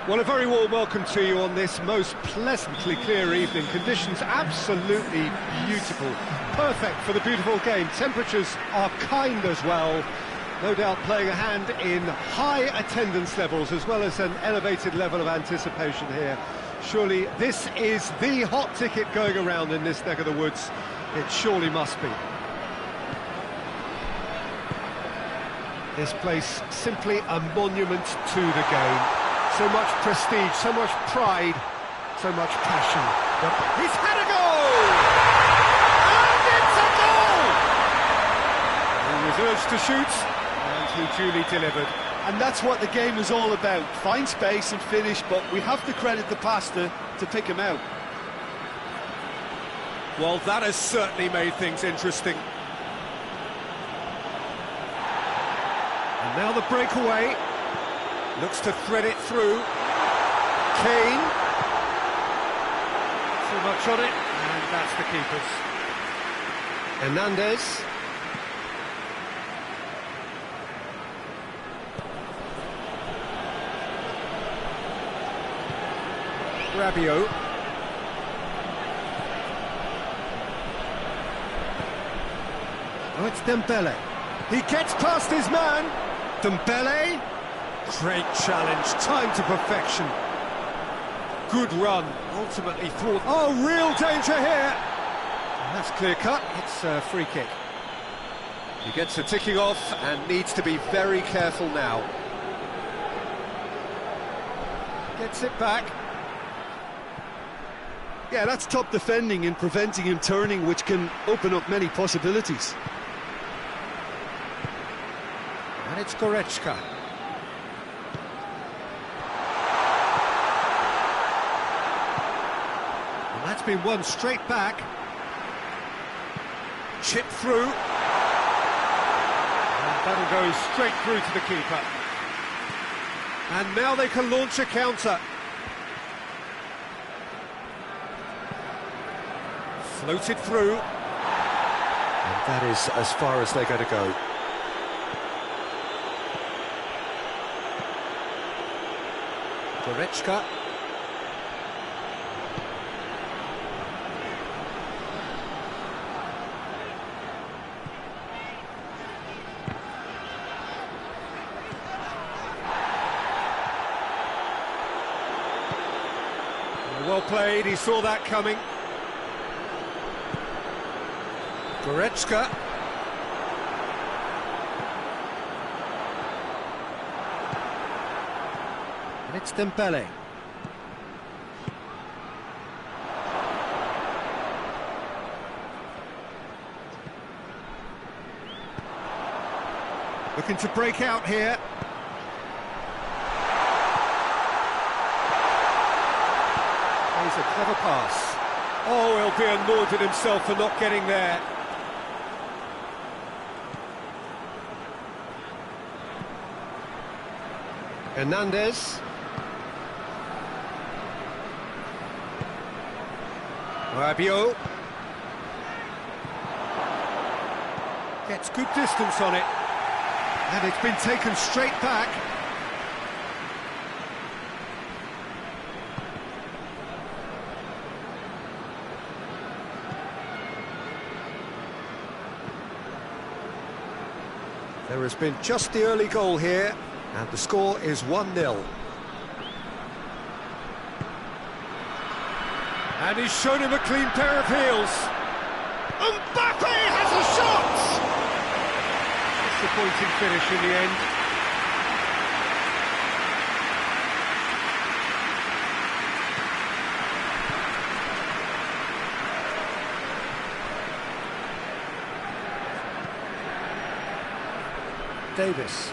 Well, a very warm welcome to you on this most pleasantly clear evening. Conditions absolutely beautiful. Perfect for the beautiful game. Temperatures are kind as well. No doubt playing a hand in high attendance levels as well as an elevated level of anticipation here. Surely this is the hot ticket going around in this neck of the woods. It surely must be. This place simply a monument to the game. So much prestige, so much pride, so much passion. But he's had a goal! And it's a goal! He was urged to shoot, and he duly delivered. And that's what the game was all about. Find space and finish, but we have to credit the passer to pick him out. Well, that has certainly made things interesting. And now the breakaway. Looks to thread it through. Kane. Too much on it, and that's the keeper's. Hernandez. Rabiot. Oh, it's Dembele. He gets past his man. Dembele. Great challenge, time to perfection. Good run, ultimately thwart. Oh, real danger here. And that's clear cut, it's a free kick. He gets a ticking off and needs to be very careful now. Gets it back. Yeah, that's top defending and preventing him turning, which can open up many possibilities. And it's Goretzka. That's been won straight back. Chip through. And that'll go straight through to the keeper. And now they can launch a counter. Floated through. And that is as far as they're going to go. Goretzka. Well played, he saw that coming. Goretzka. And it's Dembele. Looking to break out here. A clever pass. Oh, he'll be annoyed at himself for not getting there. Hernandez. Rabiot. Gets good distance on it. And it's been taken straight back. There has been just the early goal here, and the score is 1-0. And he's shown him a clean pair of heels. Mbappe has a shot! Disappointing finish in the end. Davis.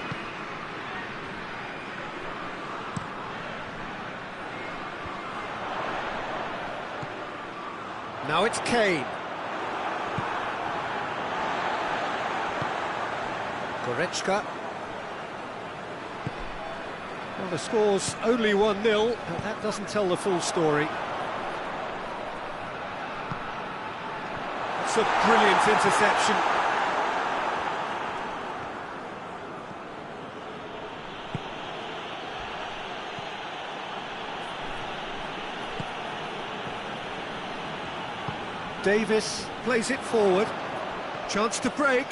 Now it's Kane. Goretzka. Well, the score's only 1-0, but that doesn't tell the full story. It's a brilliant interception. Davis plays it forward. Chance to break.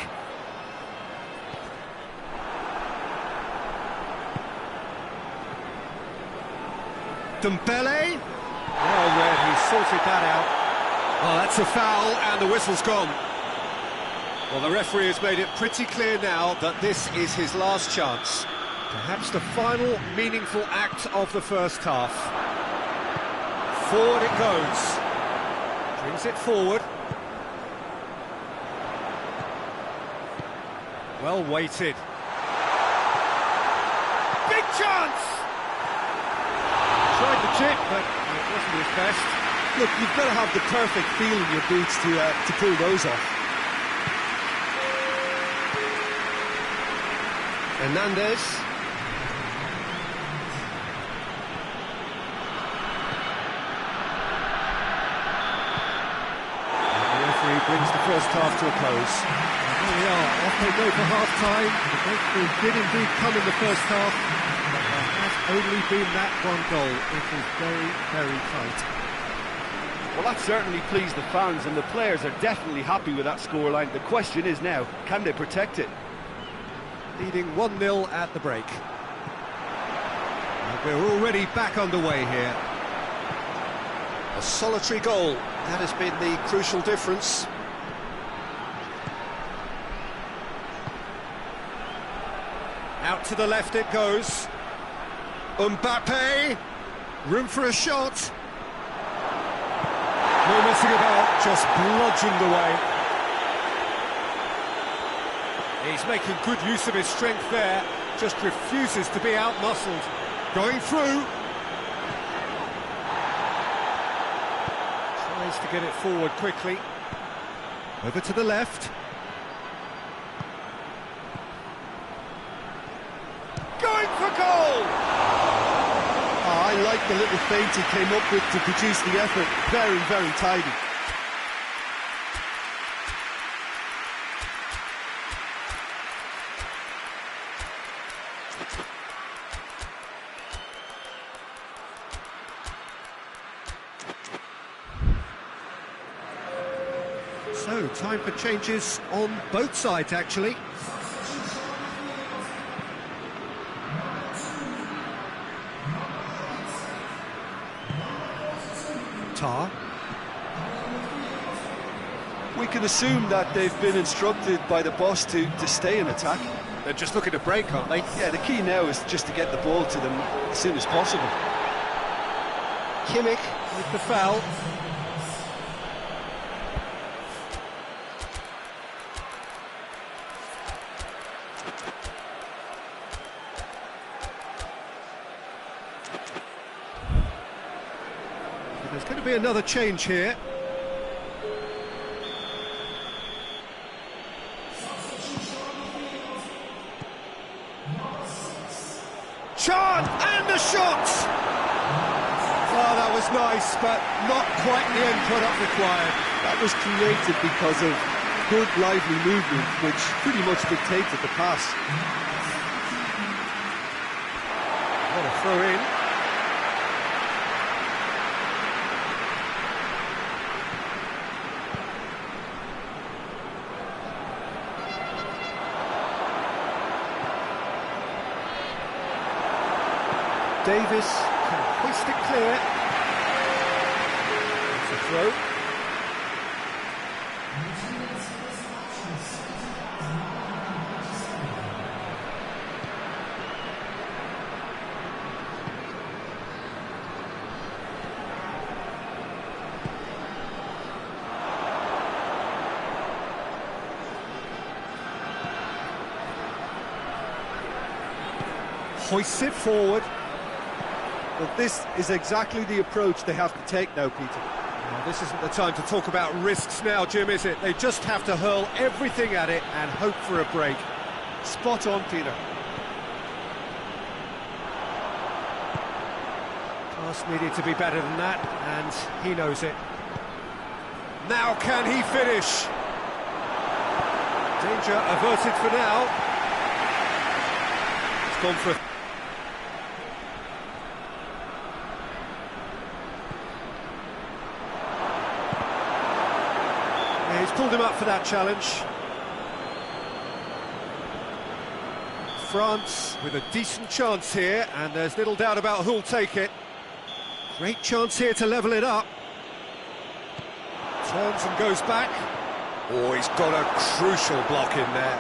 Dembele. Well read, he sorted that out. Oh, that's a foul, and the whistle's gone. Well, the referee has made it pretty clear now that this is his last chance. Perhaps the final meaningful act of the first half. Forward it goes. Brings it forward. Well weighted. Big chance! Tried the chip, but it wasn't his best. Look, you've got to have the perfect feel in your boots to pull those off. Hernandez. The referee brings the first half to a close. And there we are, off they go for half-time. The breakthrough did indeed come in the first half, but there has only been that one goal. It was very, very tight. Well, that certainly pleased the fans, and the players are definitely happy with that scoreline. The question is now, can they protect it? Leading 1-0 at the break. And we're already back underway here. A solitary goal, that has been the crucial difference. Out to the left it goes. Mbappe, room for a shot. No messing about, just bludgeoned away. He's making good use of his strength there, just refuses to be out-muscled. Going through. Tries to get it forward quickly. Over to the left. Going for goal! Oh, I like the little feint he came up with to produce the effort. Very, very tidy. So, time for changes on both sides, actually. Tar. We can assume that they've been instructed by the boss to stay in attack. They're just looking to break, aren't they? Yeah, the key now is just to get the ball to them as soon as possible. Kimmich with the foul. There's going to be another change here. Chant and the shot! Oh, that was nice, but not quite the end product required. That was created because of good, lively movement, which pretty much dictated the pass. What a throw in. Davis can hoist it clear. That's a throw. Hoists it forward. Well, this is exactly the approach they have to take now, Peter. Well, this isn't the time to talk about risks now, Jim, is it? They just have to hurl everything at it and hope for a break. Spot on, Peter. Pass needed to be better than that, and he knows it. Now can he finish? Danger averted for now. It's gone for a... pulled him up for that challenge. France with a decent chance here, and there's little doubt about who'll take it. Great chance here to level it up. Turns and goes back. Oh, he's got a crucial block in there.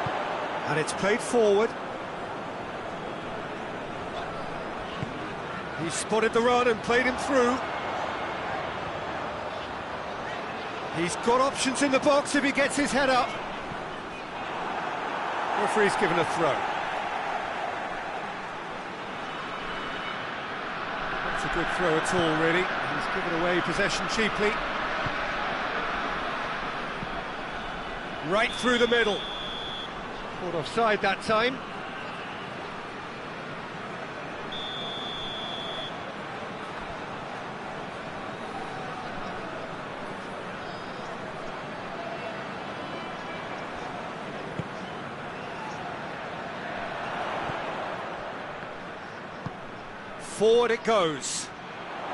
And it's played forward. He spotted the run and played him through. He's got options in the box if he gets his head up. Referee's given a throw. Not a good throw at all, really. He's given away possession cheaply. Right through the middle. Caught offside that time. Forward it goes.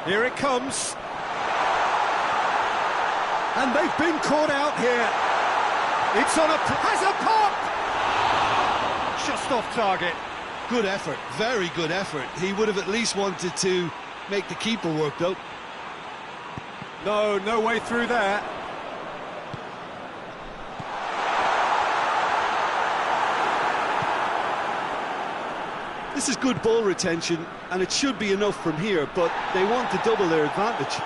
Here it comes. And they've been caught out here. It's on has a pop! Just off target. Good effort, very good effort. He would have at least wanted to make the keeper work, though. No way through there. This is good ball retention, and it should be enough from here, but they want to double their advantage.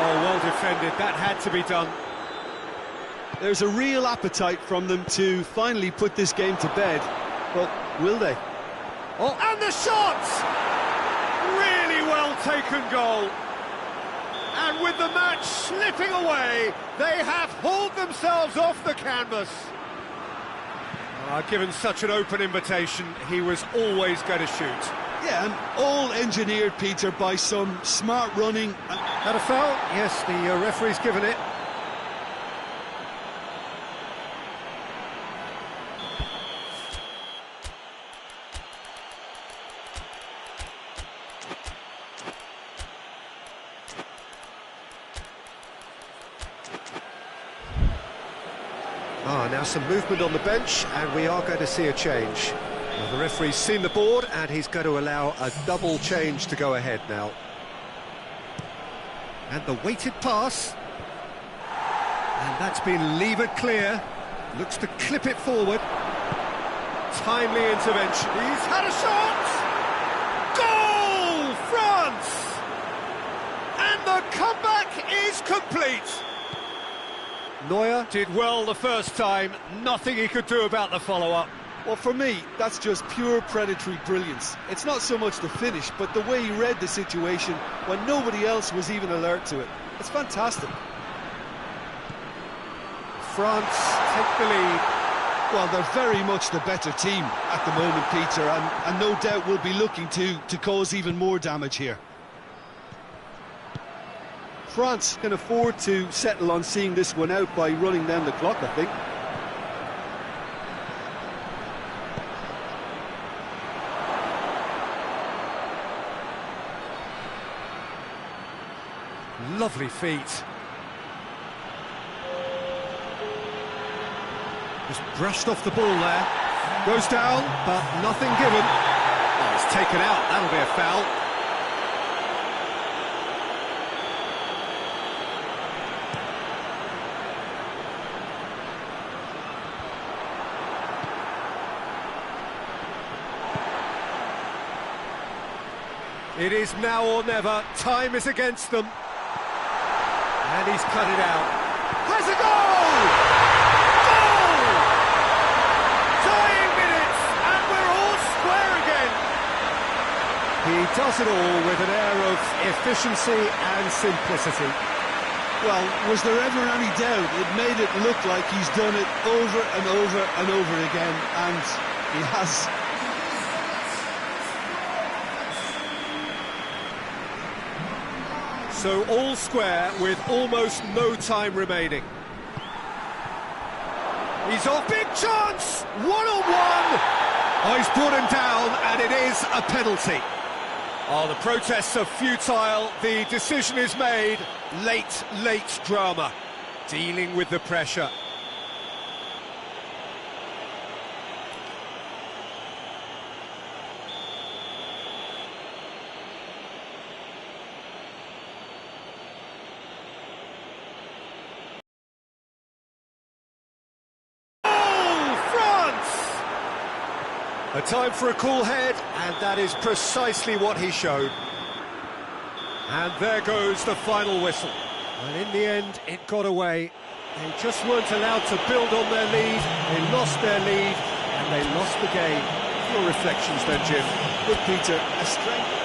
Oh, well defended. That had to be done. There's a real appetite from them to finally put this game to bed, but will they? Oh, and the shot! Really well taken goal. And with the match slipping away, they have hauled themselves off the canvas. Given such an open invitation, he was always going to shoot. Yeah, and all engineered, Peter, by some smart running. Had a foul? Yes, the referee's given it. Now some movement on the bench, and we are going to see a change. Well, the referee's seen the board, and he's going to allow a double change to go ahead now. And the weighted pass. And that's been levered clear. Looks to clip it forward. Timely intervention. He's had a shot! Goal! France! And the comeback is complete. Neuer did well the first time, nothing he could do about the follow-up. Well, for me, that's just pure predatory brilliance. It's not so much the finish, but the way he read the situation when nobody else was even alert to it. It's fantastic. France take the lead. Well, they're very much the better team at the moment, Peter, and no doubt will be looking to cause even more damage here. France can afford to settle on seeing this one out by running down the clock, I think. Lovely feet. Just brushed off the ball there. Goes down, but nothing given. Oh, it's taken out. That'll be a foul. It is now or never. Time is against them. And he's cut it out. Has a goal! Goal! Dying minutes, and we're all square again. He does it all with an air of efficiency and simplicity. Well, was there ever any doubt? It made it look like he's done it over and over and over again, and he has. So all square with almost no time remaining. He's off, big chance! One-on-one! Oh, he's brought him down, and it is a penalty. Oh, the protests are futile, the decision is made. Late drama. Dealing with the pressure. A time for a cool head, and that is precisely what he showed. And there goes the final whistle. And in the end, it got away. They just weren't allowed to build on their lead. They lost their lead, and they lost the game. Your reflections then, Jim? Look, Peter, a strength.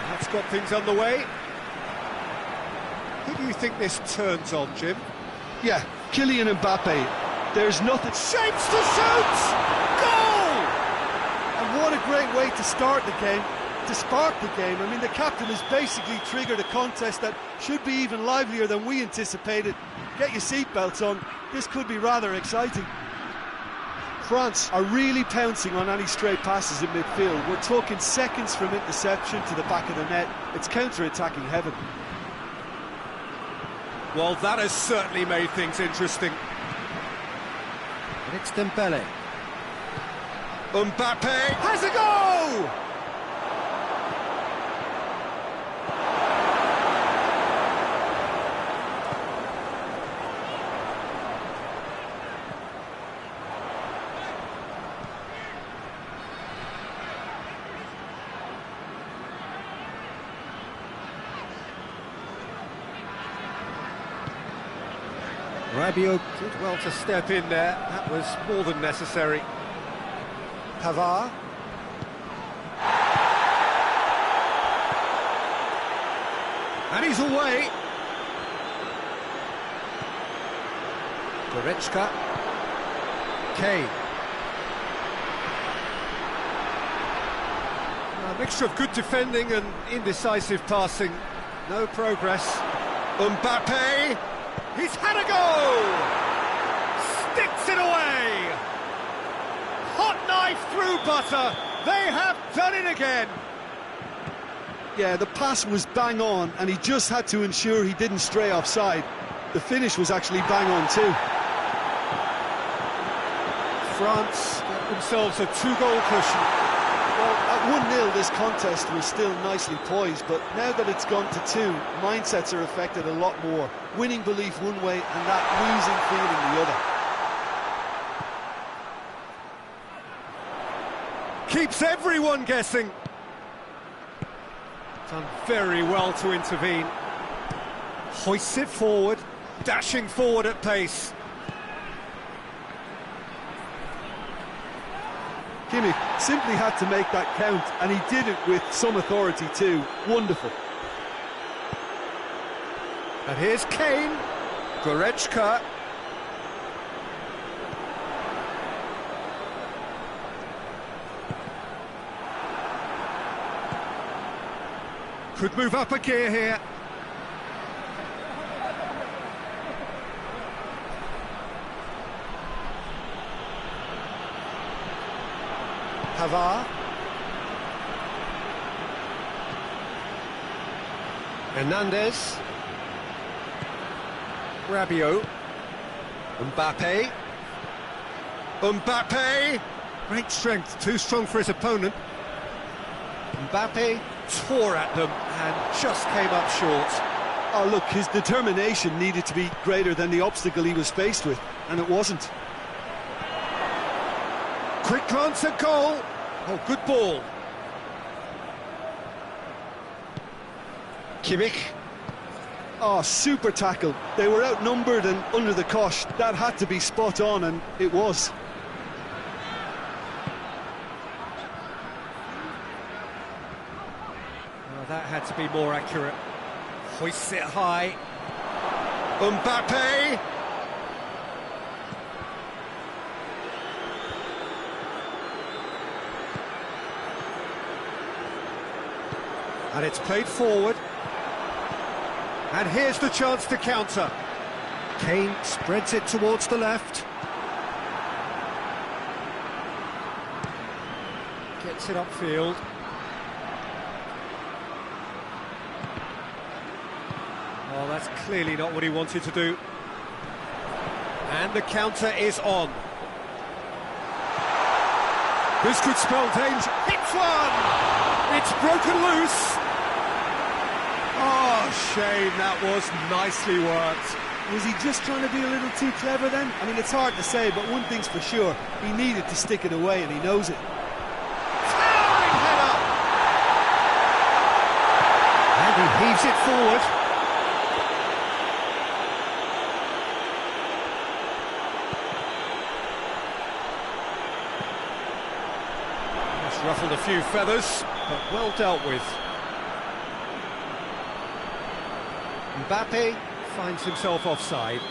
That's got things underway. Who do you think this turns on, Jim? Yeah, Kylian Mbappe. There's nothing. Shapes to shoot! Goal! And what a great way to start the game, to spark the game. I mean, the captain has basically triggered a contest that should be even livelier than we anticipated. Get your seatbelts on. This could be rather exciting. France are really pouncing on any stray passes in midfield. We're talking seconds from interception to the back of the net. It's counter-attacking heaven. Well, that has certainly made things interesting. And it's Dembele. Mbappe has a goal! Rabiot did well to step in there. That was more than necessary. Pavard. And he's away. Goretzka. Kane. A mixture of good defending and indecisive passing. No progress. Mbappe. He's had a go! Sticks it away! Hot knife through butter. They have done it again. Yeah, the pass was bang on, and he just had to ensure he didn't stray offside. The finish was actually bang on too. France get themselves a two-goal cushion. Well, at 1-0 this contest was still nicely poised, but now that it's gone to 2, mindsets are affected a lot more. Winning belief one way and that losing feeling the other. Keeps everyone guessing. Done very well to intervene. Hoists it forward, dashing forward at pace. Kimmich simply had to make that count, and he did it with some authority too. Wonderful. And here's Kane. Goretzka. Could move up a gear here. Pavard. Hernandez. Rabiot. Mbappe. Mbappe! Great strength, too strong for his opponent. Mbappe tore at them and just came up short. Oh, look, his determination needed to be greater than the obstacle he was faced with, and it wasn't. Quick glance at goal. Oh, good ball. Kimmich. Oh, super tackle. They were outnumbered and under the cosh. That had to be spot on, and it was. Oh, that had to be more accurate. Hoists it high. Mbappe. And it's played forward. And here's the chance to counter. Kane spreads it towards the left. Gets it upfield. Oh, that's clearly not what he wanted to do. And the counter is on. This could spell danger. Hits one! It's broken loose. Oh, shame, that was nicely worked. Was he just trying to be a little too clever then? I mean, it's hard to say, but one thing's for sure, he needed to stick it away and he knows it. Towering header! And he heaves it forward. Just ruffled a few feathers, but well dealt with. Mbappe finds himself offside.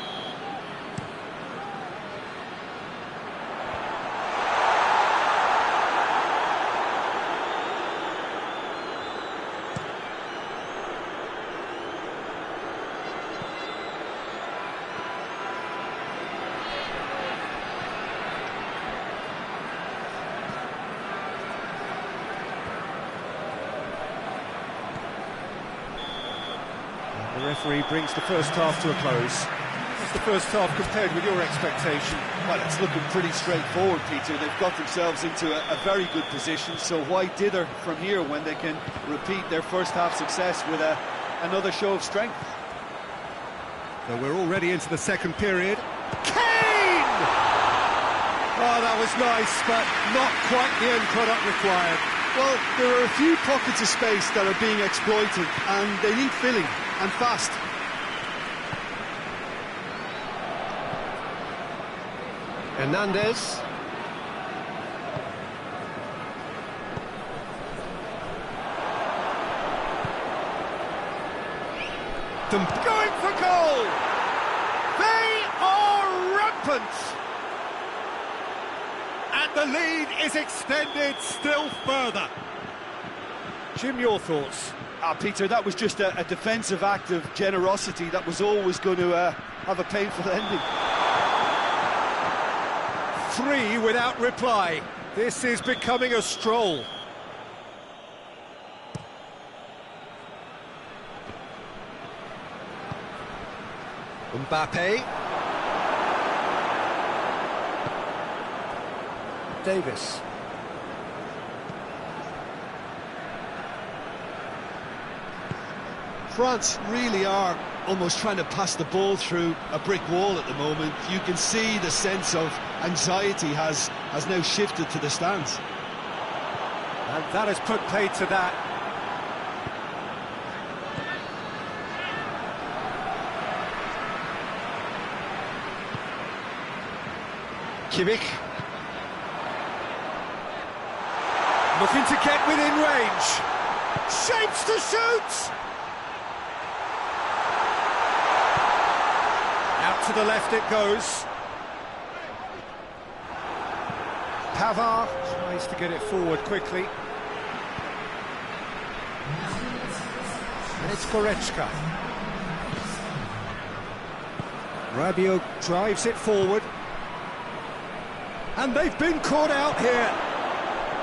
The referee brings the first half to a close. What's the first half compared with your expectation? Well, it's looking pretty straightforward, Peter. They've got themselves into a very good position, so why dither from here when they can repeat their first half success with another show of strength? So we're already into the second period. Kane! Oh, that was nice, but not quite the end product required. Well, there are a few pockets of space that are being exploited, and they need filling, and fast. Hernandez. Going for goal! They are rampant! And the lead is extended still further. Jim, your thoughts? Peter, that was just a defensive act of generosity that was always going to have a painful ending. 3 without reply. This is becoming a stroll. Mbappe. Davis. France really are almost trying to pass the ball through a brick wall at the moment. You can see the sense of anxiety has now shifted to the stands. And that has put paid to that. Kimmich. Looking to get within range. Shapes to shoot! Out to the left it goes. Pavard tries to get it forward quickly. And it's Goretzka. Rabiot drives it forward. And they've been caught out here.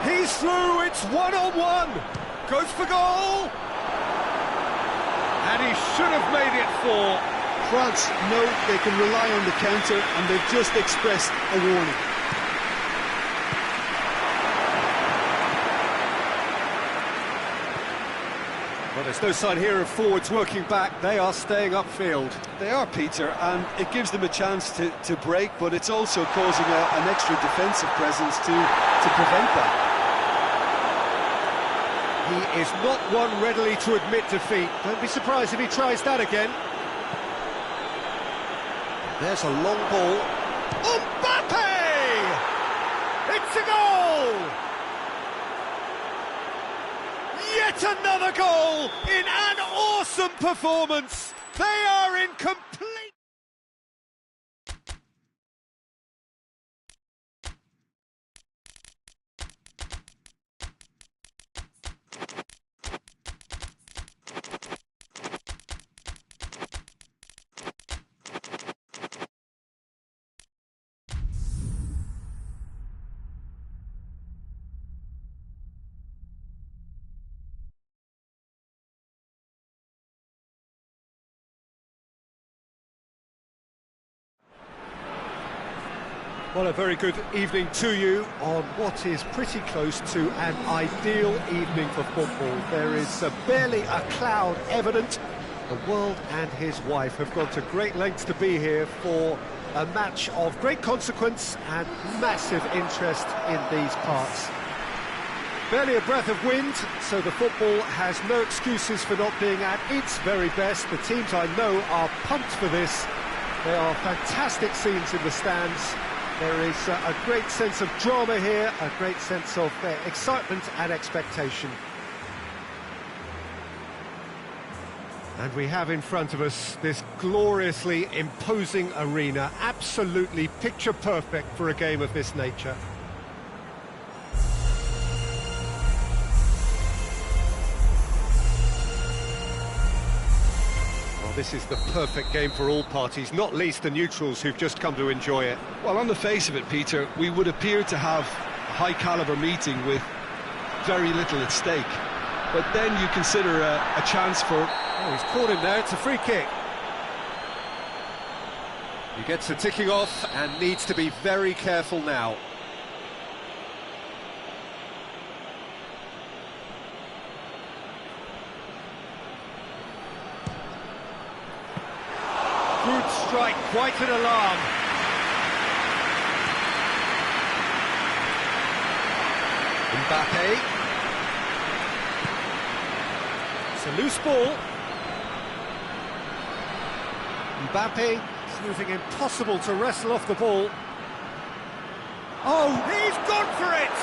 He's through, it's one-on-one. Goes for goal. And he should have made it 4. France know they can rely on the counter, and they've just expressed a warning. But Well, there's no sign here of forwards working back. They are staying upfield. They are, Peter, and it gives them a chance to break, but it's also causing an extra defensive presence to prevent that. He is not one readily to admit defeat. Don't be surprised if he tries that again. There's a long ball. Mbappe! It's a goal! Yet another goal in an awesome performance. They are in complete... Well, a very good evening to you on what is pretty close to an ideal evening for football. There is barely a cloud evident. The world and his wife have gone to great lengths to be here for a match of great consequence and massive interest in these parts. Barely a breath of wind, so the football has no excuses for not being at its very best. The teams I know are pumped for this. There are fantastic scenes in the stands. There is a great sense of drama here, a great sense of excitement and expectation. And we have in front of us this gloriously imposing arena, absolutely picture perfect for a game of this nature. This is the perfect game for all parties, not least the neutrals who've just come to enjoy it. Well, on the face of it, Peter, we would appear to have a high-caliber meeting with very little at stake. But then you consider a chance for... Oh, he's caught him there, it's a free kick. He gets the ticking off and needs to be very careful now. Good strike, quite an alarm. Mbappe. It's a loose ball. Mbappe is moving impossible to wrestle off the ball. Oh, he's gone for it!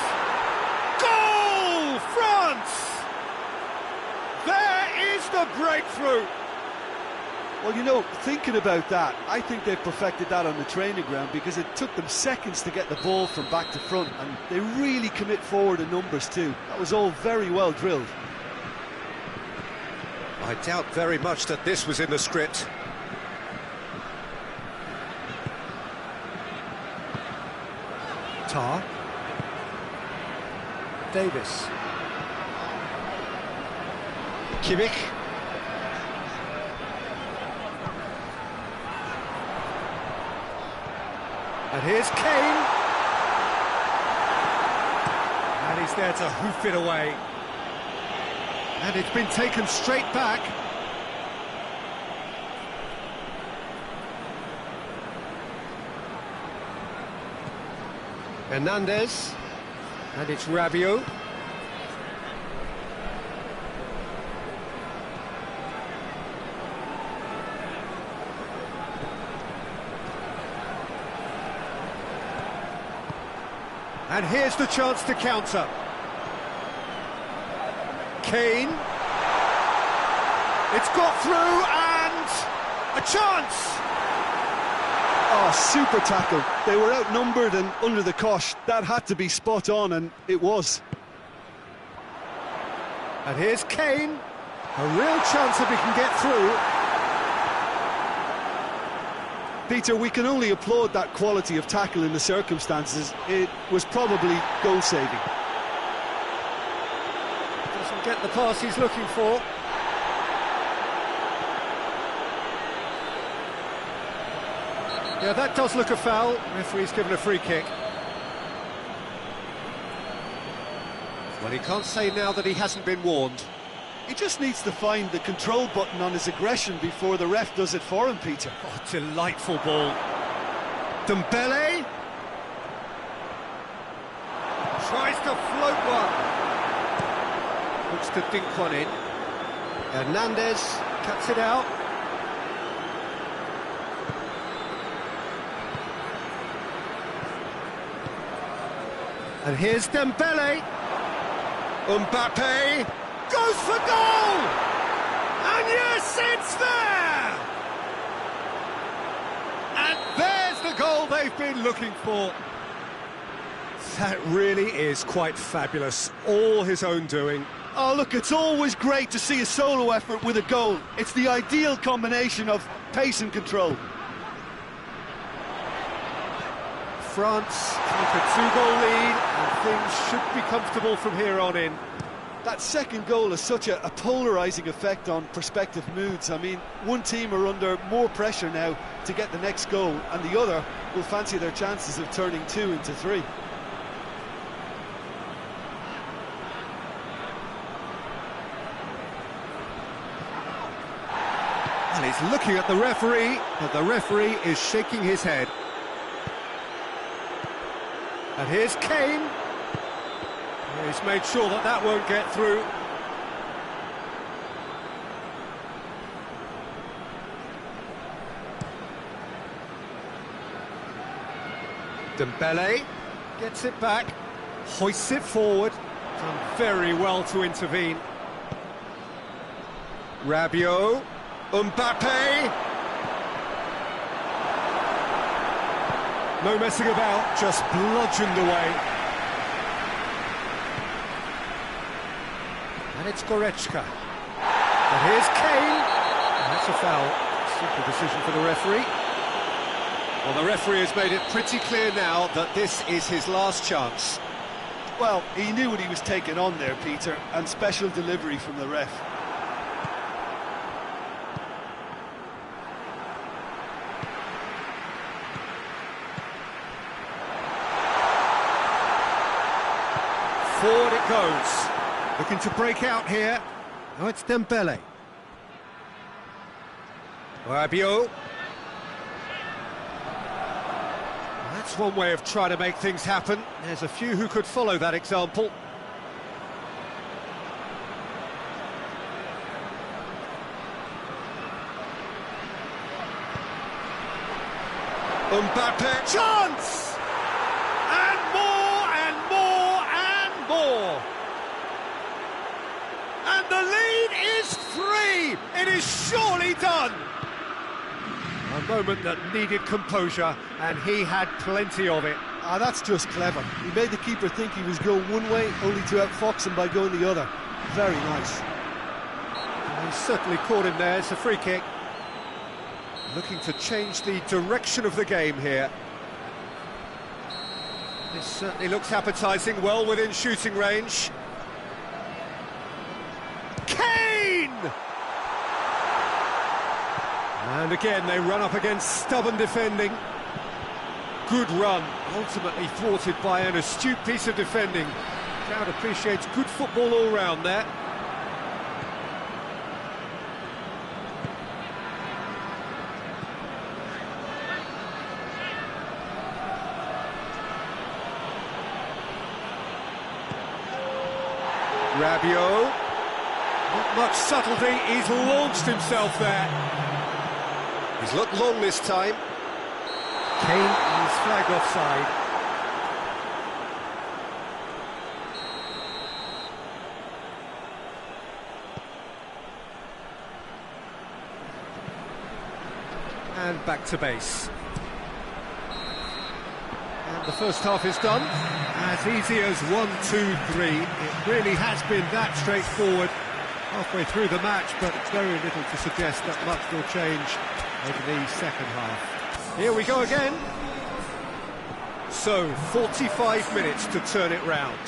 Goal, France! There is the breakthrough! Well, you know, thinking about that, I think they perfected that on the training ground because it took them seconds to get the ball from back to front, and they really commit forward in numbers too. That was all very well drilled. I doubt very much that this was in the script. Tar. Davis. Kimmich. And here's Kane. And he's there to hoof it away. And it's been taken straight back. Hernandez. And it's Rabiot. And here's the chance to counter. Kane. It's got through and a chance! Oh, super tackle. They were outnumbered and under the cosh. That had to be spot on, and it was. And here's Kane. A real chance if he can get through. Peter, we can only applaud that quality of tackle in the circumstances. It was probably goal-saving. Doesn't get the pass he's looking for. Yeah, that does look a foul. Referee's given a free kick. Well, he can't say now that he hasn't been warned. He just needs to find the control button on his aggression before the ref does it for him, Peter. Oh, delightful ball. Dembele tries to float one. Looks to dink one in. Hernandez cuts it out. And here's Dembele. Mbappe goes for goal! And yes, it's there! And there's the goal they've been looking for. That really is quite fabulous. All his own doing. Oh, look, it's always great to see a solo effort with a goal. It's the ideal combination of pace and control. France take a 2-goal lead, and things should be comfortable from here on in. That second goal has such a polarising effect on prospective moods. I mean, one team are under more pressure now to get the next goal, and the other will fancy their chances of turning 2 into 3. And he's looking at the referee, but the referee is shaking his head. And here's Kane. He's made sure that that won't get through. Dembele gets it back, hoists it forward. Done very well to intervene. Rabiot, Mbappe. No messing about, just bludgeoned away. And it's Goretzka. And here's Kane. And that's a foul. Simple decision for the referee. Well, the referee has made it pretty clear now that this is his last chance. Well, he knew what he was taking on there, Peter, and special delivery from the ref. Forward it goes. Looking to break out here. Now it's Dembele. Rabiot. That's one way of trying to make things happen. There's a few who could follow that example. Mbappe. Chance! And more and more and more. And the lead is 3. It is surely done. A moment that needed composure, and he had plenty of it. Ah, that's just clever. He made the keeper think he was going one way, only to outfox him by going the other. Very nice. And he certainly caught him there. It's a free kick. Looking to change the direction of the game here. This certainly looks appetising, well within shooting range. Kane! And again, they run up against stubborn defending. Good run, ultimately thwarted by an astute piece of defending. Crowd appreciates good football all round there. Rabiot, not much subtlety, he's launched himself there. He's looked long this time. Kane is flagged offside. And back to base. And the first half is done. As easy as 1, 2, 3. It really has been that straightforward halfway through the match, but very little to suggest that much will change over the second half. Here we go again. So, 45 minutes to turn it round.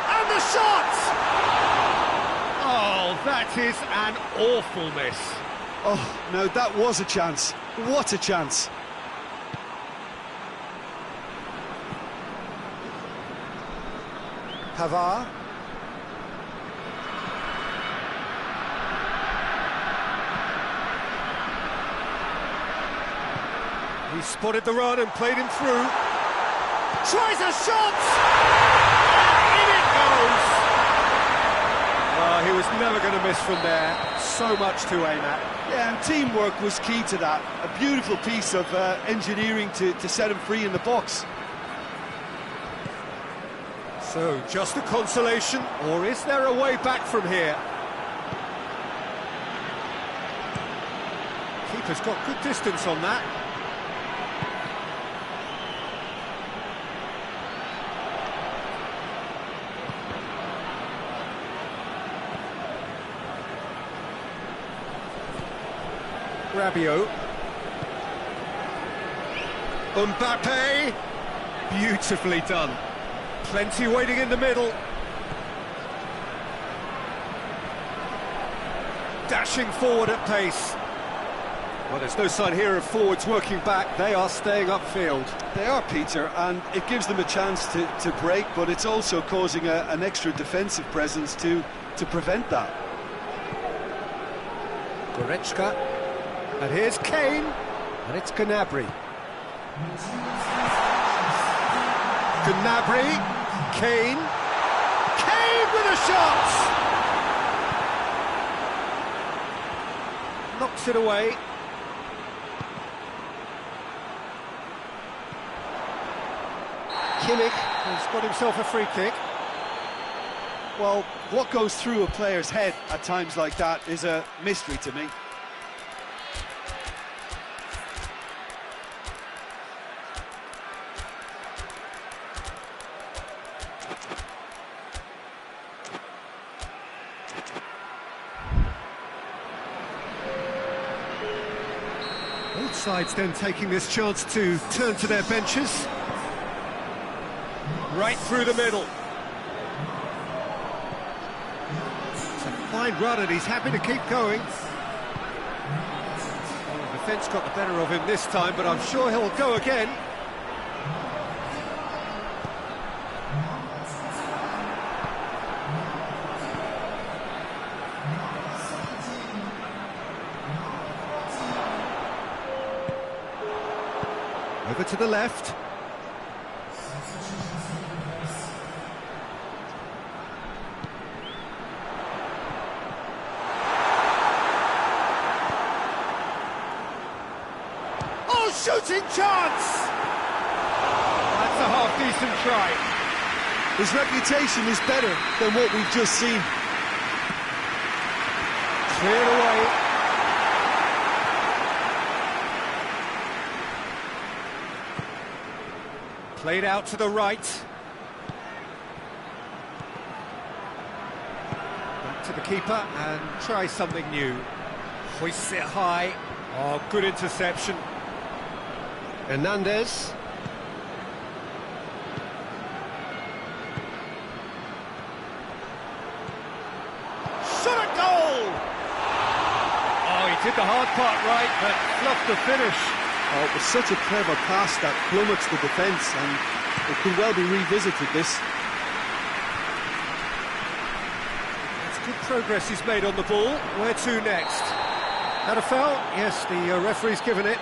And the shot! Oh, that is an awful miss. Oh, no, that was a chance. What a chance. Pavard. He spotted the run and played him through. Tries a shot! And in it goes! Well, he was never going to miss from there. So much to aim at. Yeah, and teamwork was key to that. A beautiful piece of engineering to set him free in the box. So, just a consolation, or is there a way back from here? Keeper's got good distance on that. Rabiot. Mbappe. Beautifully done. Plenty waiting in the middle. Dashing forward at pace. Well, there's no sign here of forwards working back. They are staying upfield. They are, Peter, and it gives them a chance to break, but it's also causing an extra defensive presence to prevent that. Goretzka. And here's Kane. And it's Gnabry. Gnabry. Kane. Kane with a shot! Knocks it away. Kimmich has got himself a free kick. Well, what goes through a player's head at times like that is a mystery to me. Both sides then taking this chance to turn to their benches. Right through the middle. It's a fine run and he's happy to keep going. Well, the defence got the better of him this time, but I'm sure he'll go again. Over to the left. Oh, shooting chance! That's a half-decent try. His reputation is better than what we've just seen. Cleared away. Played out to the right. Back to the keeper and try something new. Hoists it high. Oh, good interception. Hernandez. Shot at goal! Oh, he did the hard part right, but fluffed the finish. Oh, it was such a clever pass that plummets the defence, and it could well be revisited, this. It's good progress he's made on the ball. Where to next? Had a foul? Yes, the referee's given it.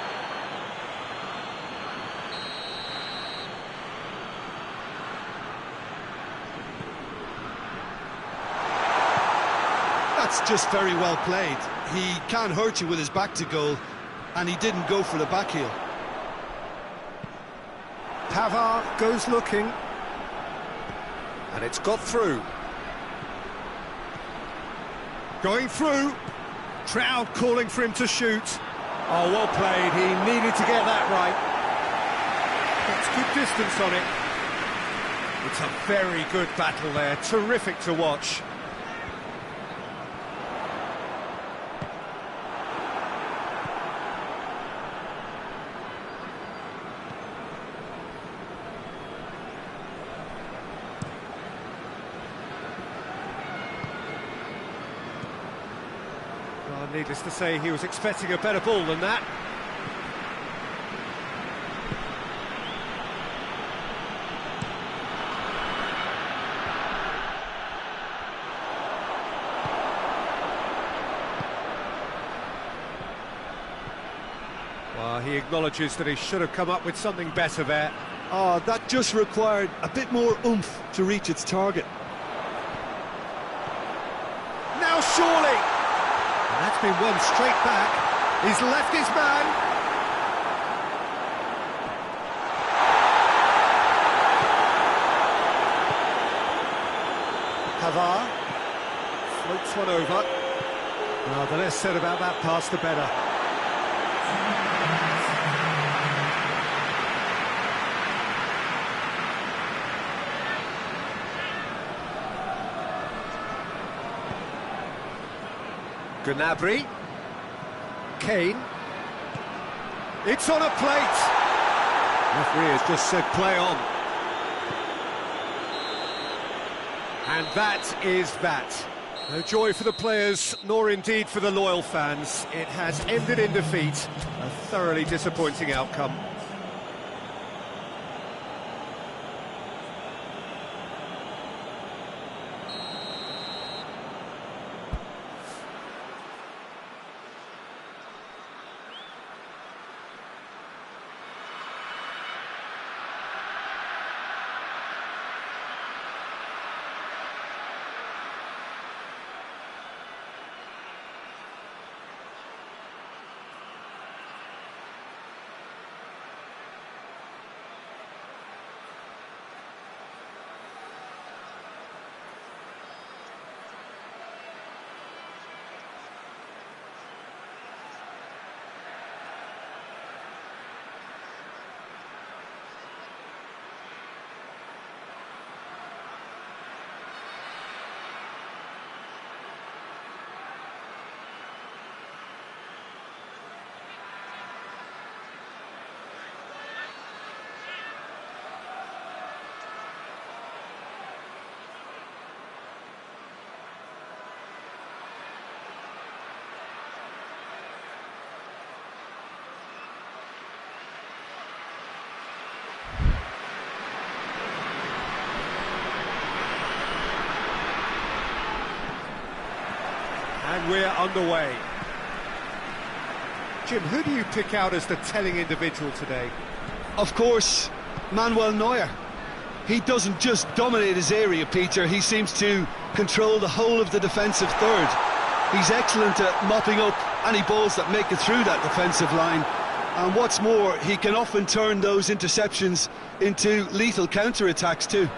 That's just very well played. He can't hurt you with his back to goal, and he didn't go for the back heel. Pavard goes looking. And it's got through. Going through. Crowd calling for him to shoot. Oh, well played. He needed to get that right. That's good distance on it. It's a very good battle there. Terrific to watch. Well, needless to say, he was expecting a better ball than that. acknowledges that he should have come up with something better there. Oh, that just required a bit more oomph to reach its target. Now surely! And that's been won straight back. He's left his man. Pavard floats one over. Well, the less said about that pass, the better. Gnabry. Kane. It's on a plate. Referee has just said play on. And that is that. No joy for the players, nor indeed for the loyal fans. It has ended in defeat. A thoroughly disappointing outcome. And we're underway. Jim, who do you pick out as the telling individual today? Of course, Manuel Neuer. He doesn't just dominate his area, Peter, he seems to control the whole of the defensive third. He's excellent at mopping up any balls that make it through that defensive line. And what's more, he can often turn those interceptions into lethal counter-attacks too.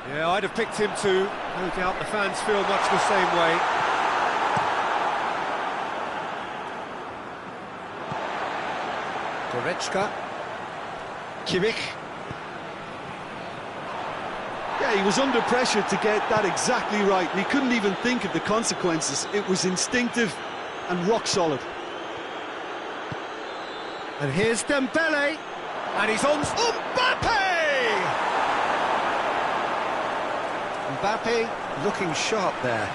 Yeah, I'd have picked him too. No doubt the fans feel much the same way. Goretzka. Kimmich. Yeah, he was under pressure to get that exactly right, and he couldn't even think of the consequences. It was instinctive and rock solid. And here's Dembele, and he's on Mbappe! Mbappe looking sharp there.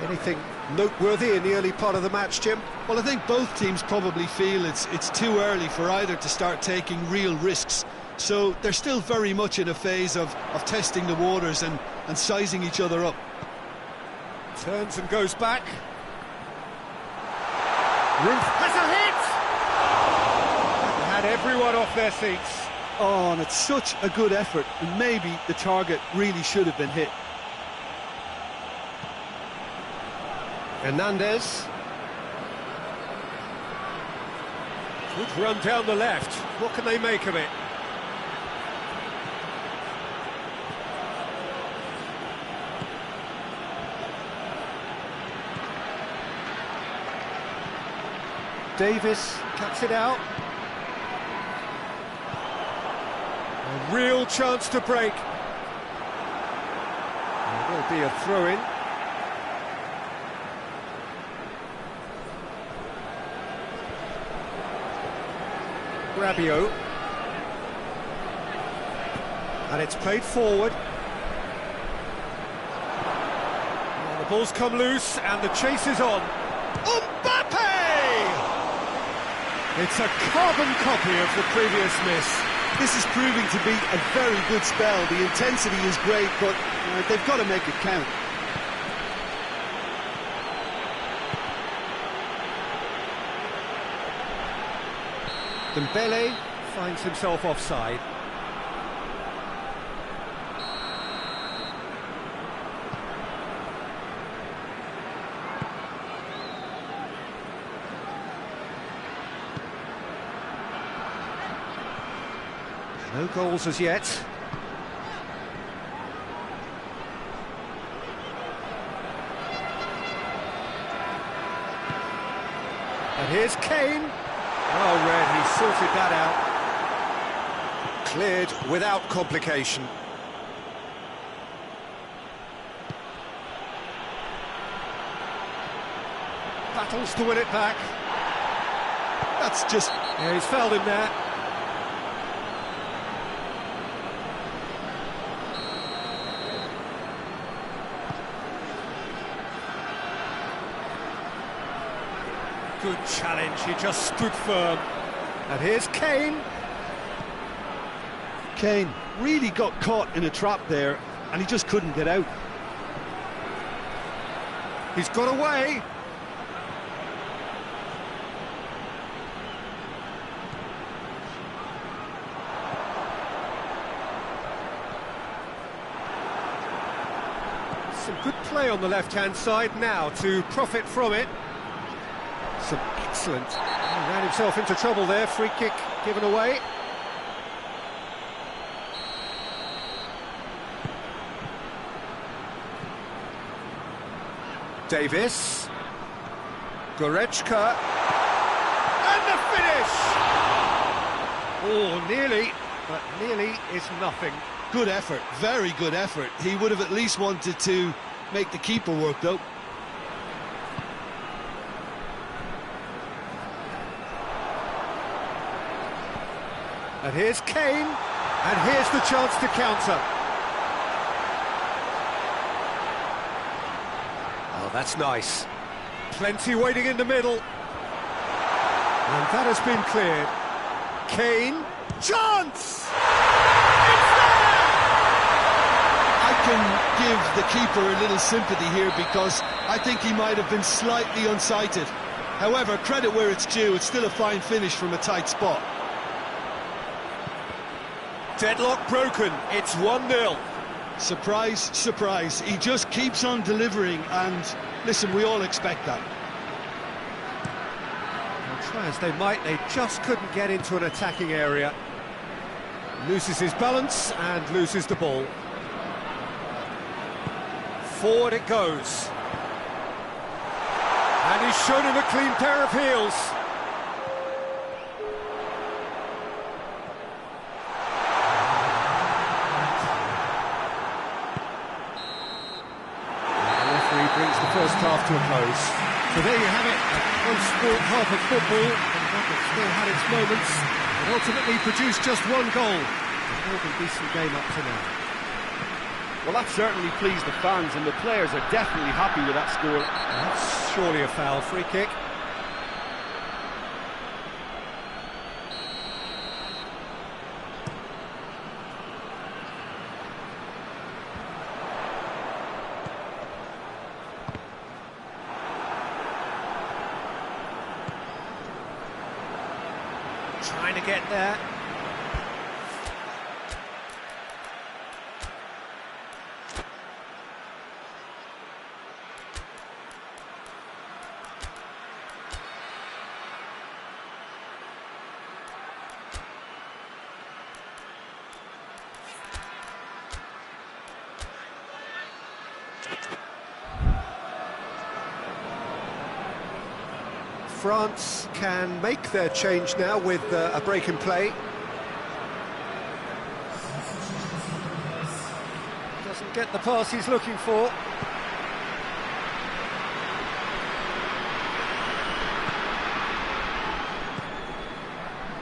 Anything noteworthy in the early part of the match, Jim? Well, I think both teams probably feel it's too early for either to start taking real risks. So they're still very much in a phase of testing the waters and sizing each other up. Turns and goes back. Roof has a hit! Had everyone off their seats. Oh, and it's such a good effort, and maybe the target really should have been hit. Hernandez. Good run down the left. What can they make of it? Davis cuts it out. A real chance to break. There will be a throw-in. Rabiot, and it's played forward. The ball's come loose and the chase is on. Mbappe! It's a carbon copy of the previous miss. This is proving to be a very good spell. The intensity is great, but they've got to make it count. Dembele finds himself offside. No goals as yet. And here's Kane. Oh, Red, he sorted that out. Cleared without complication. Battles to win it back. That's just... Yeah, he's fouled him there. Good challenge, he just stood firm. And here's Kane. Kane really got caught in a trap there, and he just couldn't get out. He's got away. Some good play on the left-hand side now to profit from it. Some excellent. He ran himself into trouble there. Free kick given away. Davis. Goretzka. And the finish! Oh, nearly, but nearly is nothing. Good effort, very good effort. He would have at least wanted to make the keeper work, though. And here's Kane, and here's the chance to counter. Oh, that's nice. Plenty waiting in the middle. And that has been cleared. Kane, chance! It's there! I can give the keeper a little sympathy here because I think he might have been slightly unsighted. However, credit where it's due, it's still a fine finish from a tight spot. Deadlock broken, it's 1-0. Surprise, surprise, he just keeps on delivering, and listen, we all expect that. Well, try as they might, they just couldn't get into an attacking area. Loses his balance and loses the ball. Forward it goes. And he's shown him a clean pair of heels. Brings the first half to a close. So there you have it, a close-sport half of football, and one that still had its moments, and ultimately produced just one goal. A more than decent game up to now. Well, that certainly pleased the fans, and the players are definitely happy with that score. That's surely a foul. Free kick. Trying to get there. France can make their change now with a break in play. Doesn't get the pass he's looking for.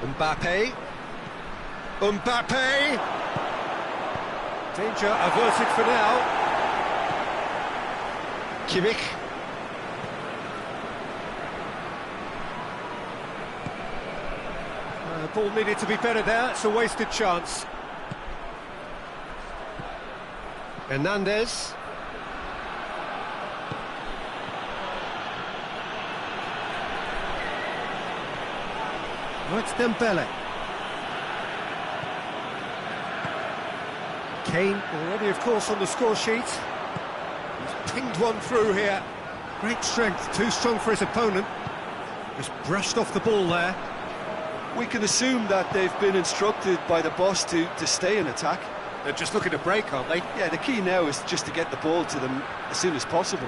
Mbappe. Mbappe! Danger averted for now. Kimmich. Ball needed to be better there, it's a wasted chance. Hernandez. Oh, it's Dembele. Kane already, of course, on the score sheet. He's pinged one through here. Great strength, too strong for his opponent. Just brushed off the ball there. We can assume that they've been instructed by the boss to stay in attack. They're just looking to break, aren't they? Yeah, the key now is just to get the ball to them as soon as possible.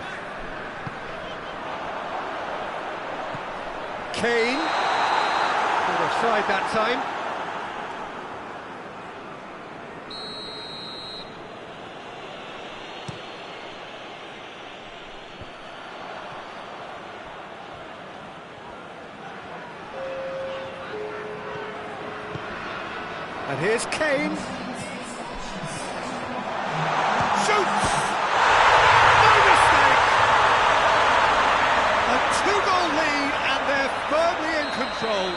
Kane. Not offside that time. And here's Kane. Shoots! No mistake! A two-goal lead and they're firmly in control.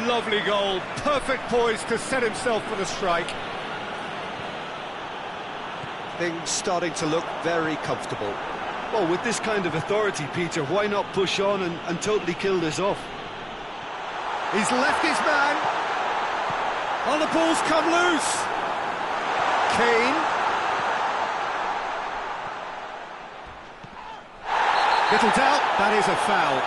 Lovely goal, perfect poise to set himself for the strike. Things starting to look very comfortable. Well, with this kind of authority, Peter, why not push on and totally kill this off? He's left his man. Oh, the ball's come loose. Kane. Little doubt, that is a foul.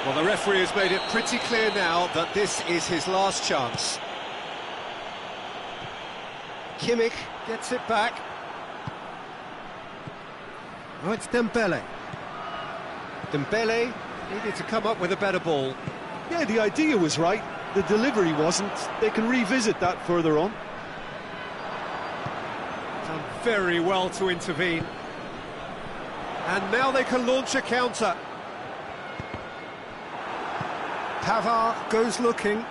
Well, the referee has made it pretty clear now that this is his last chance. Kimmich gets it back. Oh, it's Dembele. Dembele needed to come up with a better ball. Yeah, the idea was right, the delivery wasn't. They can revisit that further on. Done very well to intervene. And now they can launch a counter. Pavard goes looking.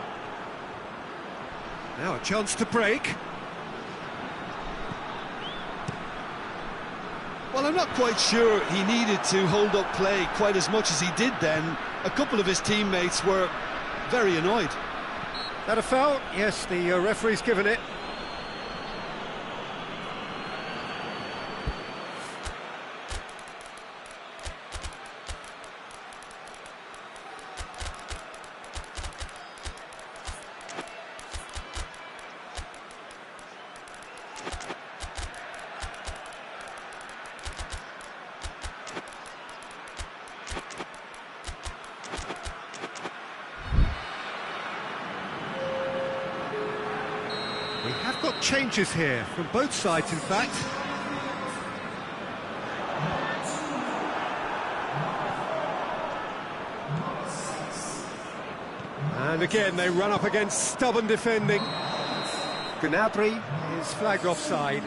Now a chance to break. Well, I'm not quite sure he needed to hold up play quite as much as he did then. A couple of his teammates were very annoyed. That a foul? Yes, the referee's given it. We have got changes here, from both sides in fact. And again they run up against stubborn defending. Gnabry is flagged offside.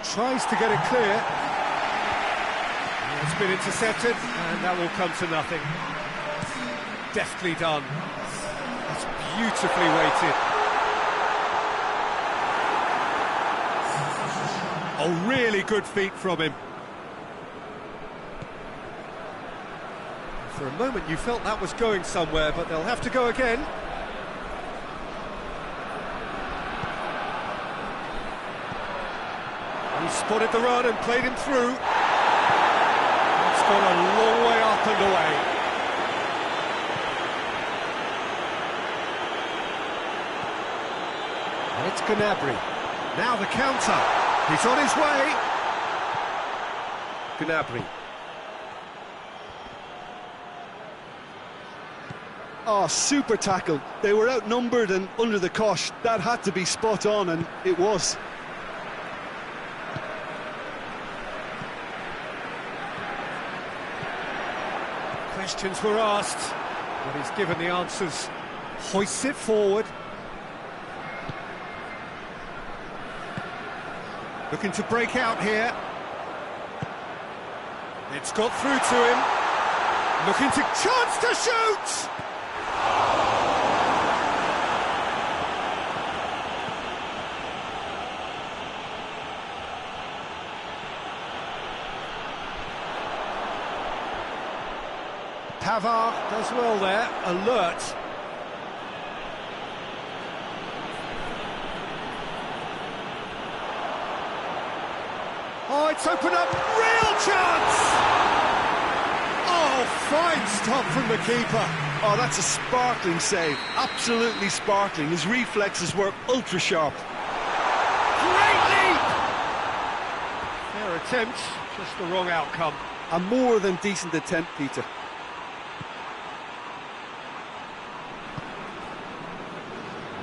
Tries to get it clear. It's been intercepted, and that will come to nothing. Deftly done. It's beautifully weighted. Oh, really good feet from him. For a moment you felt that was going somewhere, but they'll have to go again. He spotted the run and played him through. Gone a long way up and away. And it's Gnabry. Now the counter. He's on his way. Gnabry. Oh, super tackle. They were outnumbered and under the cosh. That had to be spot on, and it was. Questions were asked, but he's given the answers. Hoists it forward. Looking to break out here. It's got through to him. Looking to chance to shoot! Pavard does well there, alert. Oh, it's opened up, real chance! Oh, fine stop from the keeper. Oh, that's a sparkling save, absolutely sparkling. His reflexes were ultra sharp. Great leap! Fair attempt, just the wrong outcome. A more than decent attempt, Peter.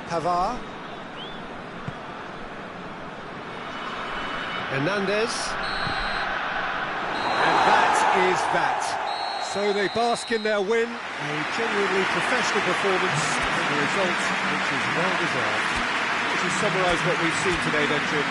Pavard. Hernandez. And that is that. So they bask in their win, a genuinely professional performance, and the result which is well deserved. Would you summarise what we've seen today then, Jim?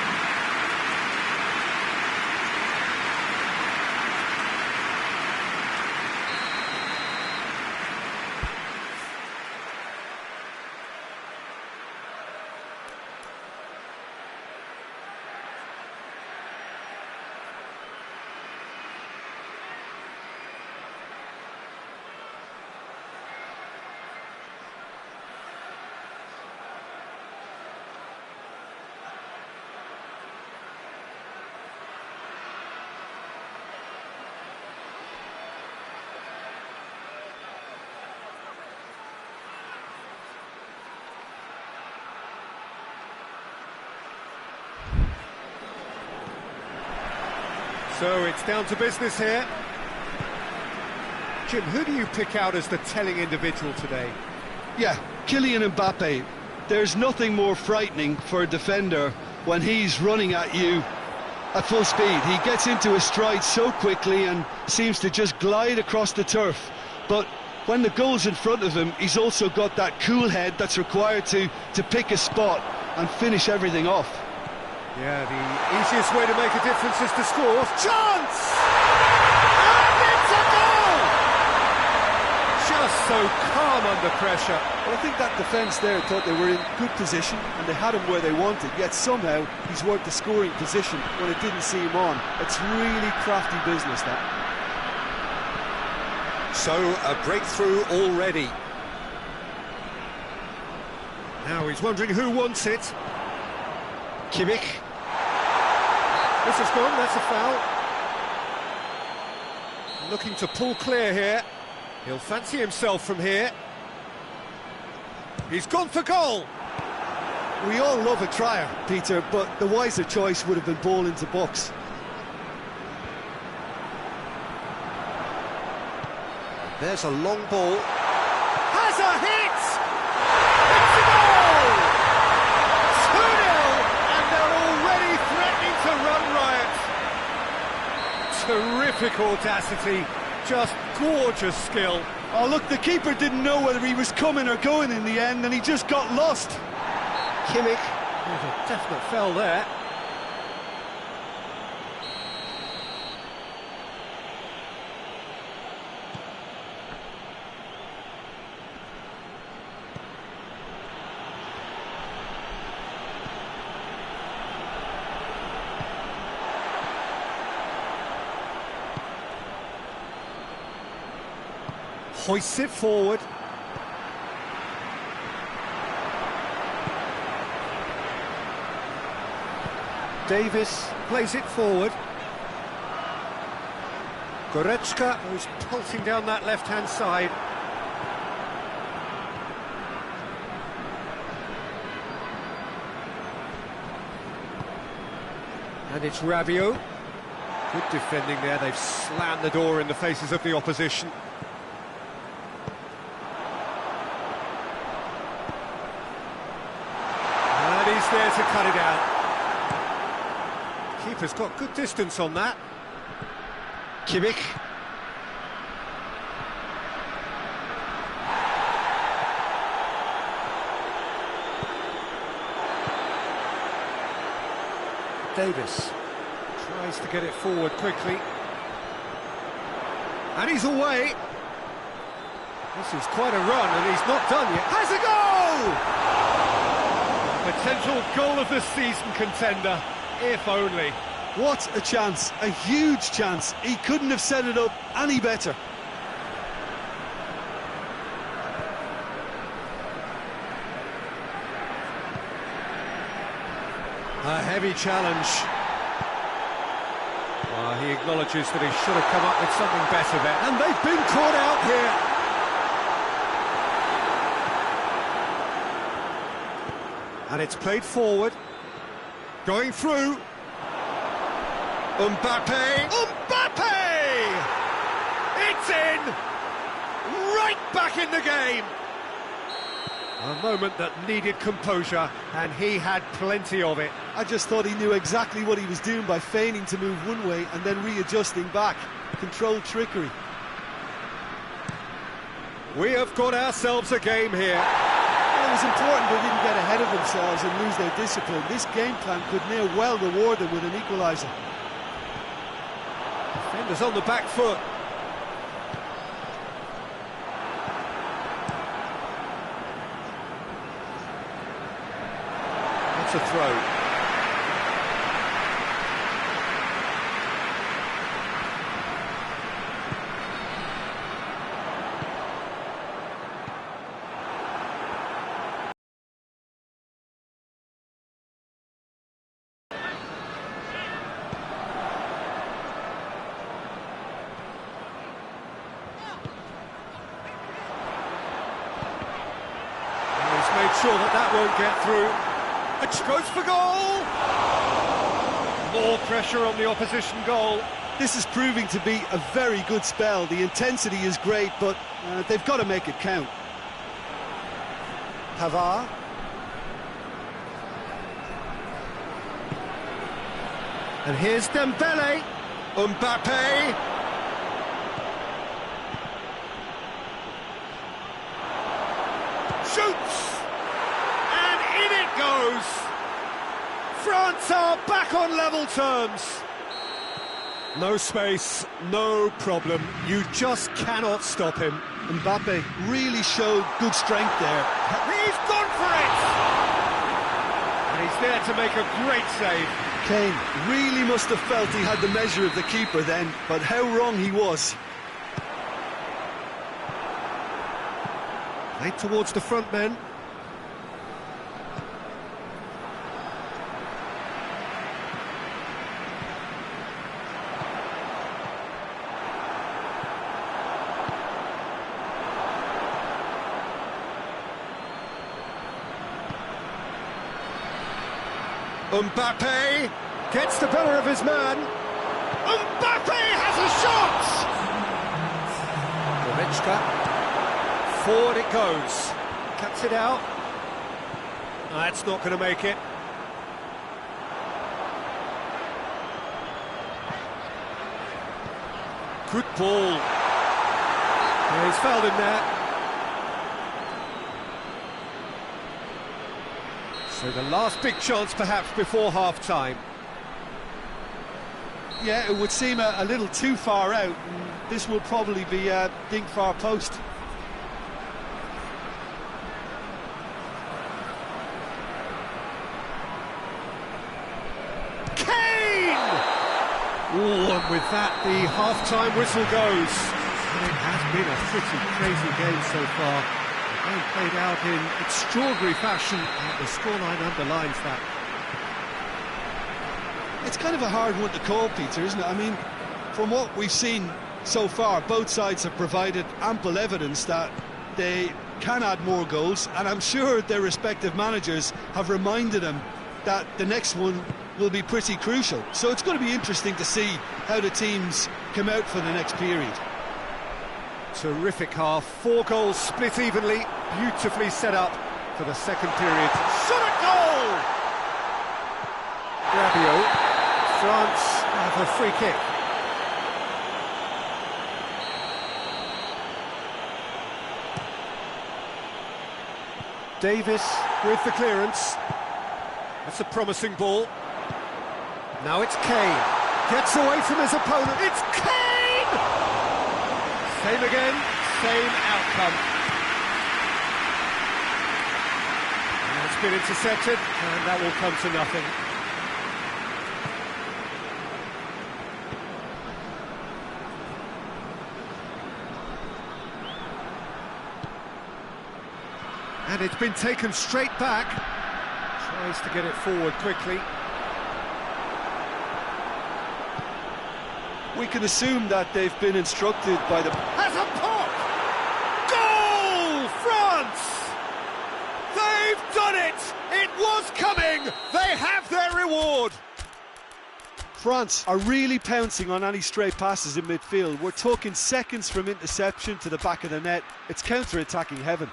So it's down to business here. Jim, who do you pick out as the telling individual today? Yeah, Kylian Mbappe. There's nothing more frightening for a defender when he's running at you at full speed. He gets into his stride so quickly and seems to just glide across the turf. But when the goal's in front of him, he's also got that cool head that's required to pick a spot and finish everything off. Yeah, the easiest way to make a difference is to score. Chance! And it's a goal! Just so calm under pressure. Well, I think that defence there thought they were in good position and they had him where they wanted, yet somehow he's worked the scoring position when it didn't see him on. It's really crafty business, that. So, a breakthrough already. Now he's wondering who wants it. Kimmich. This is gone, that's a foul. Looking to pull clear here. He'll fancy himself from here. He's gone for goal. We all love a trier, Peter, but the wiser choice would have been ball into box. There's a long ball. Has a hit! It's a goal! 2-0, and they're already threatening to run riot. Terrific audacity, just gorgeous skill. Oh, look, the keeper didn't know whether he was coming or going in the end, and he just got lost. Kimmich, there's a definite foul there. Hoists it forward. Davis plays it forward. Goretzka goes pulsing down that left-hand side. And it's Rabiot. Good defending there, they've slammed the door in the faces of the opposition. And he's there to cut it out. Keeper's got good distance on that. Kimmich. Davis tries to get it forward quickly. And he's away. This is quite a run, and he's not done yet. Has a goal! Potential goal of the season contender, if only. What a chance, a huge chance. He couldn't have set it up any better. A heavy challenge. He acknowledges that he should have come up with something better there. And they've been caught out here. And it's played forward. Going through. Mbappe! It's in! Right back in the game! A moment that needed composure, and he had plenty of it. I just thought he knew exactly what he was doing by feigning to move one way and then readjusting back. Controlled trickery. We have got ourselves a game here. Well, it was important they didn't get ahead of themselves and lose their discipline. This game plan could near well reward them with an equaliser. Defenders on the back foot. That's a throw. Made sure that won't get through. It goes for goal! More pressure on the opposition goal. This is proving to be a very good spell. The intensity is great, but they've got to make it count. Pavard. And here's Dembele. Mbappe. Shoots! Goes. France are back on level terms. No space, no problem. You just cannot stop him. Mbappe really showed good strength there. He's gone for it! And he's there to make a great save. Kane really must have felt he had the measure of the keeper then, but how wrong he was. Played towards the front men. Mbappe gets the better of his man. Mbappe has a shot! Goretzka. Forward it goes. Cuts it out. That's not going to make it. Good ball. Yeah, he's fouled him there. So the last big chance perhaps before half-time. Yeah, it would seem a little too far out. This will probably be a dink far post. Kane! Oh, and with that the half-time whistle goes. And it has been a pretty crazy game so far. Game played out in extraordinary fashion, and the scoreline underlines that. It's kind of a hard one to call, Peter, isn't it? I mean, from what we've seen so far, both sides have provided ample evidence that they can add more goals, and I'm sure their respective managers have reminded them that the next one will be pretty crucial. So it's going to be interesting to see how the teams come out for the next period. Terrific half, 4 goals split evenly, beautifully set up for the second period. Shot at goal! Rabiot, France have a free kick. Davis with the clearance. That's a promising ball. Now it's Kane. Gets away from his opponent. It's Kane! Same again, same outcome. And it's been intercepted, and that will come to nothing. And it's been taken straight back. Tries to get it forward quickly. We can assume that they've been instructed by the... Has a pop! Goal! France! They've done it! It was coming! They have their reward! France are really pouncing on any stray passes in midfield. We're talking seconds from interception to the back of the net. It's counter-attacking heaven.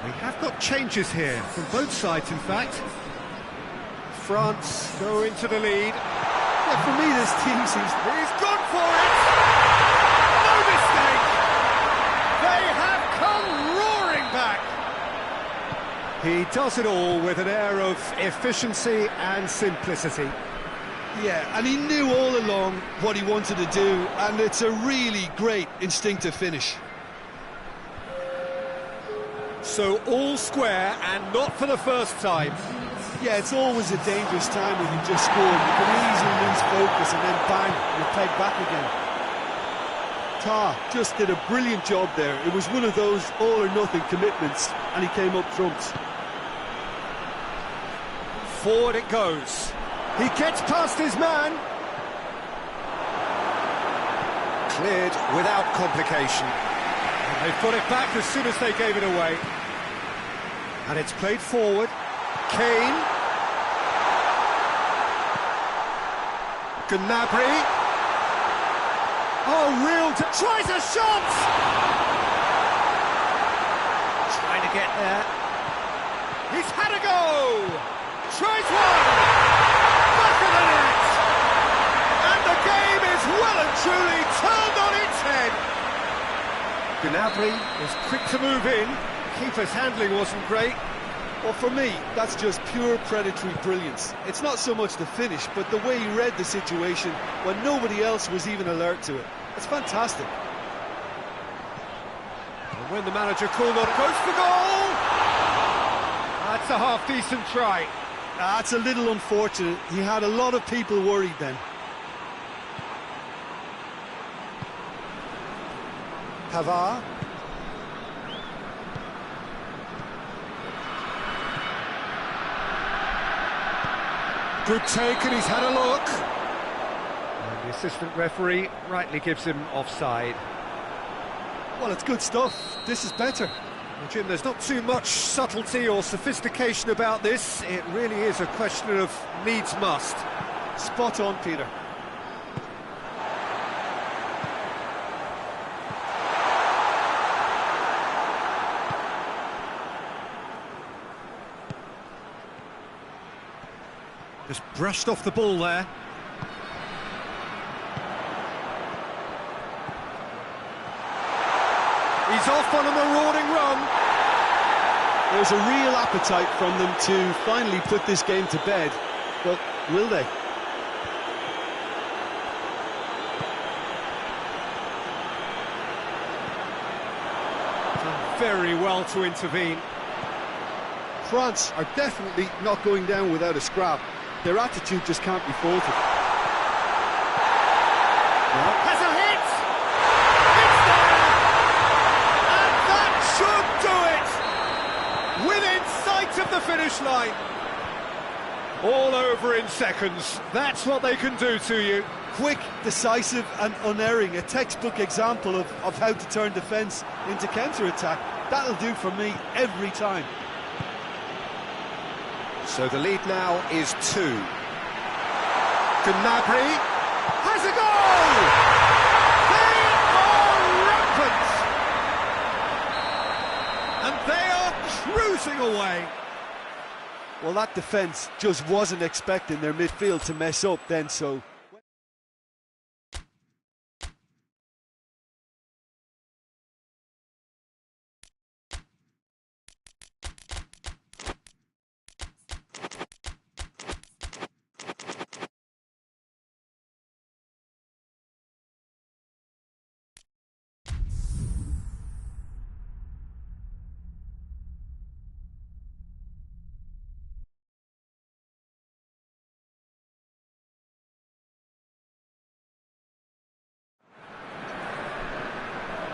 We have got changes here, from both sides in fact. France go into the lead. Yeah, for me this team seems... He's gone for it! No mistake! They have come roaring back! He does it all with an air of efficiency and simplicity. Yeah, and he knew all along what he wanted to do, and it's a really great instinctive finish. So all square, and not for the first time. Yeah, it's always a dangerous time when you just scored. You can easily lose focus and then bang, you're pegged back again. Ta just did a brilliant job there. It was one of those all-or-nothing commitments, and he came up trumps. Forward it goes. He gets past his man. Cleared without complication. And they've got it back as soon as they gave it away. And it's played forward. Kane. Gnabry. Oh, real... Tries a shot! Trying to get there. He's had a go! Tries one! Back of the net! And the game is well and truly turned on its head! Gnabry was quick to move in. Keeper's handling wasn't great. Well, for me, that's just pure predatory brilliance. It's not so much the finish, but the way he read the situation when nobody else was even alert to it. It's fantastic. And when the manager called on, goes for goal! That's a half-decent try. That's a little unfortunate. He had a lot of people worried then. Pavard. Good take, and he's had a look. And the assistant referee rightly gives him offside. Well, it's good stuff. This is better. Well, Jim, there's not too much subtlety or sophistication about this. It really is a question of needs must. Spot on, Peter. Just brushed off the ball there. He's off on a marauding run. There's a real appetite from them to finally put this game to bed, but will they? Done very well to intervene. France are definitely not going down without a scrap. Their attitude just can't be faulted. Has a hit! It's there! And that should do it! Within sight of the finish line. All over in seconds. That's what they can do to you. Quick, decisive and unerring. A textbook example of how to turn defence into counter-attack. That'll do for me every time. So the lead now is 2. Gnabry has a goal! They are rampant! And they are cruising away. Well, that defence just wasn't expecting their midfield to mess up then, so...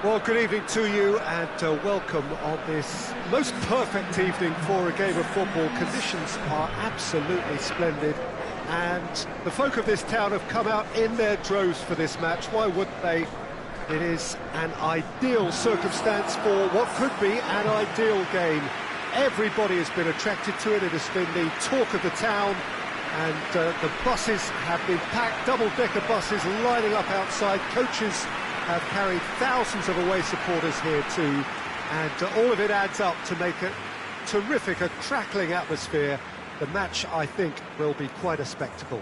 Well, good evening to you and welcome on this most perfect evening for a game of football. Conditions are absolutely splendid and the folk of this town have come out in their droves for this match. Why wouldn't they? It is an ideal circumstance for what could be an ideal game. Everybody has been attracted to it. It has been the talk of the town, and the buses have been packed, double-decker buses lining up outside. Coaches have carried thousands of away supporters here too, and all of it adds up to make a terrific, a crackling atmosphere. The match, I think, will be quite a spectacle.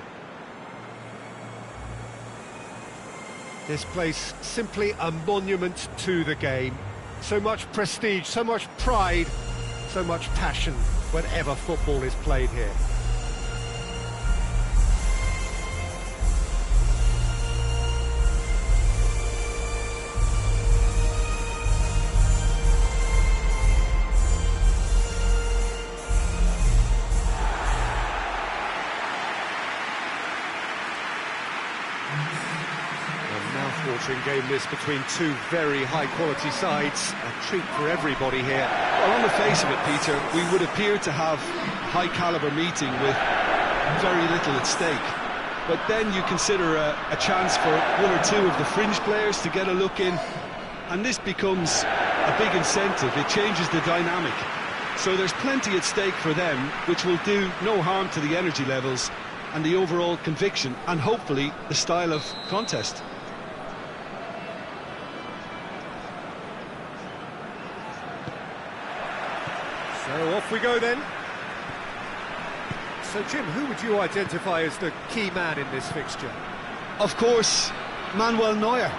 This place, simply a monument to the game. So much prestige, so much pride, so much passion whenever football is played here. Mouth-watering game this between two very high-quality sides. A treat for everybody here. Well, on the face of it, Peter, we would appear to have a high-caliber meeting with very little at stake. But then you consider a chance for one or two of the fringe players to get a look in, and this becomes a big incentive. It changes the dynamic. So there's plenty at stake for them, which will do no harm to the energy levels and the overall conviction, and hopefully the style of contest. So off we go then. So Jim, who would you identify as the key man in this fixture? Of course, Manuel Neuer.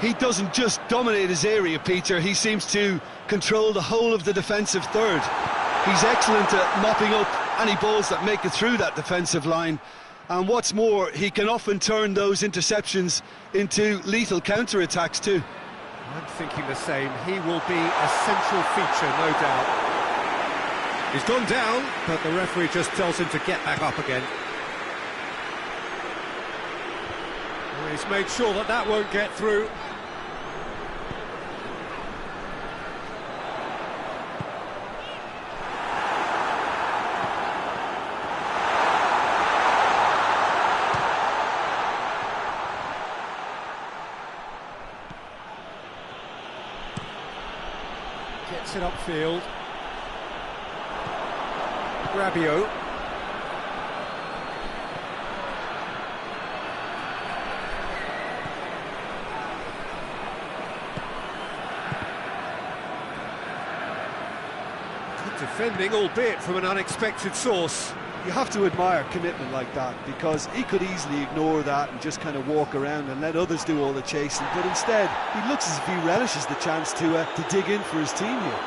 He doesn't just dominate his area, Peter, he seems to control the whole of the defensive third. He's excellent at mopping up any balls that make it through that defensive line, and what's more, he can often turn those interceptions into lethal counter-attacks too. I'm thinking the same. He will be a central feature, no doubt. He's gone down, but the referee just tells him to get back up again. Well, he's made sure that that won't get through. Gets it upfield. Rabiot. Good defending, albeit from an unexpected source. You have to admire commitment like that, because he could easily ignore that and just kind of walk around and let others do all the chasing, but instead he looks as if he relishes the chance to dig in for his team here.